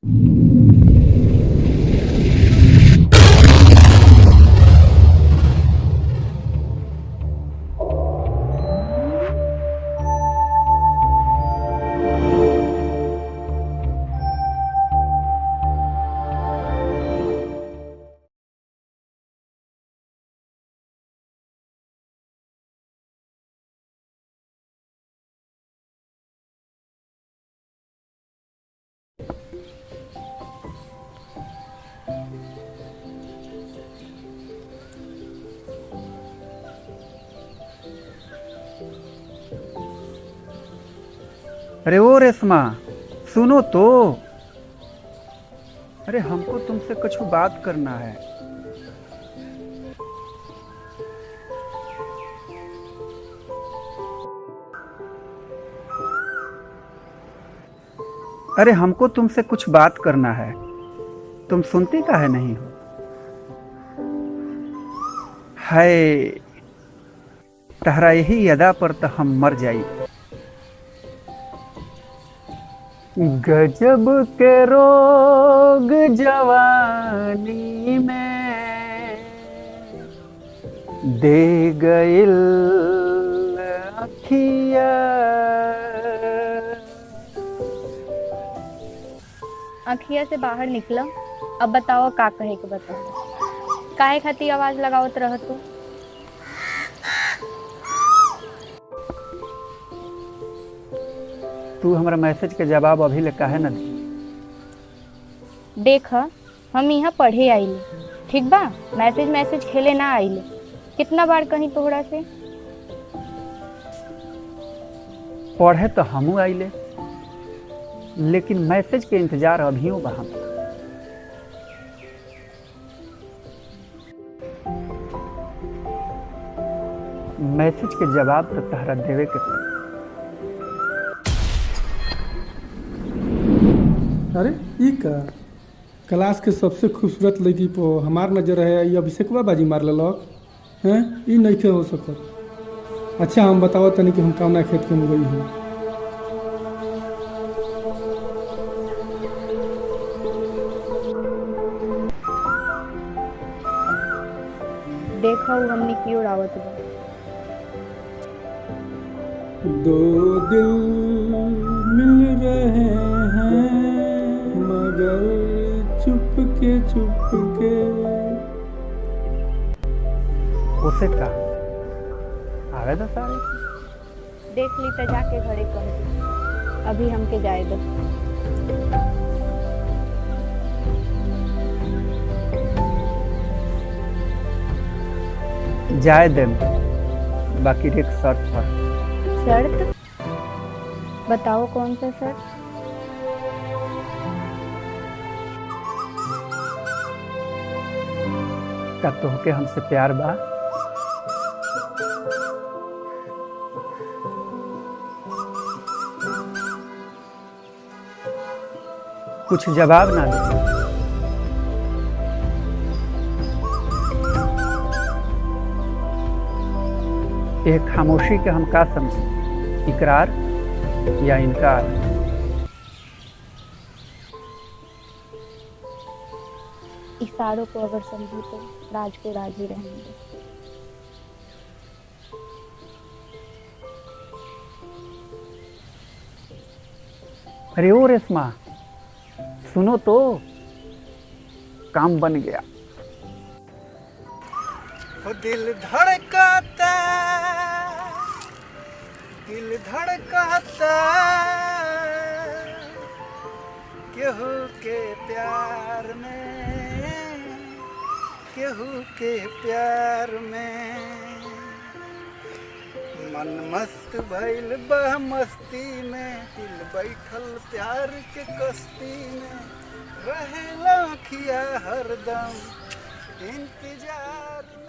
अरे ओ रेशमा, सुनो तो। अरे हमको तुमसे कुछ बात करना है। अरे हमको तुमसे कुछ बात करना है, तुम सुनती काहे नहीं हो? हाय, तहरा यही अदा पर तो हम मर जाई। गजब के रोग जवानी में दे गइल अखिया। अखिया से बाहर निकला। अब बताओ का कहे के बताओ। काहे खाती आवाज लगावत रह तू? तू हमारा मैसेज के जवाब अभी ले काहे न दी? देख, हम यहाँ पढ़े आइले, ठीक बा? मैसेज मैसेज खेले ना आइले। कितना बार कहीं तोहरा से? पढ़े तो हमू आइले, लेकिन मैसेज के इंतजार अभियो बा हम। मैसेज के जवाब तो तहरा देवे के पड़ी। अरे ई का क्लास के सबसे खूबसूरत लड़की पर हमार नजर है, ये अभिषेकवा बाजी मार लेलक हैं। ई नहीं हो सकत। अच्छा हम बताओ तनी कि हम कौना खेत के मुगई हूँ। देखा हमने की उड़ावत बा। दो दिल मिल रहे हैं मगर चुपके चुपके। उसे का आवे तो सारे। देख ली तो जाके घरे कह दी। अभी हमके जाए दो। जाए दे, बाकी एक शर्त पर। शर्त? बताओ कौन सा शर्त? का तोहके हमसे प्यार बा? कुछ जवाब ना दे। एक खामोशी के हम का समझे, इकरार या इनकार? इशारों को अगर समझो तो राज को राज ही रहेंगे। अरे ओ रेशमा, सुनो तो, काम बन गया। दिल धड़काता, दिल धड़काता, केहू के प्यार में, केहू के प्यार में। मन मस्त भइल बा मस्ती में, दिल बैठल प्यार के कश्ती में। रहेला अखिया हरदम इंतजार।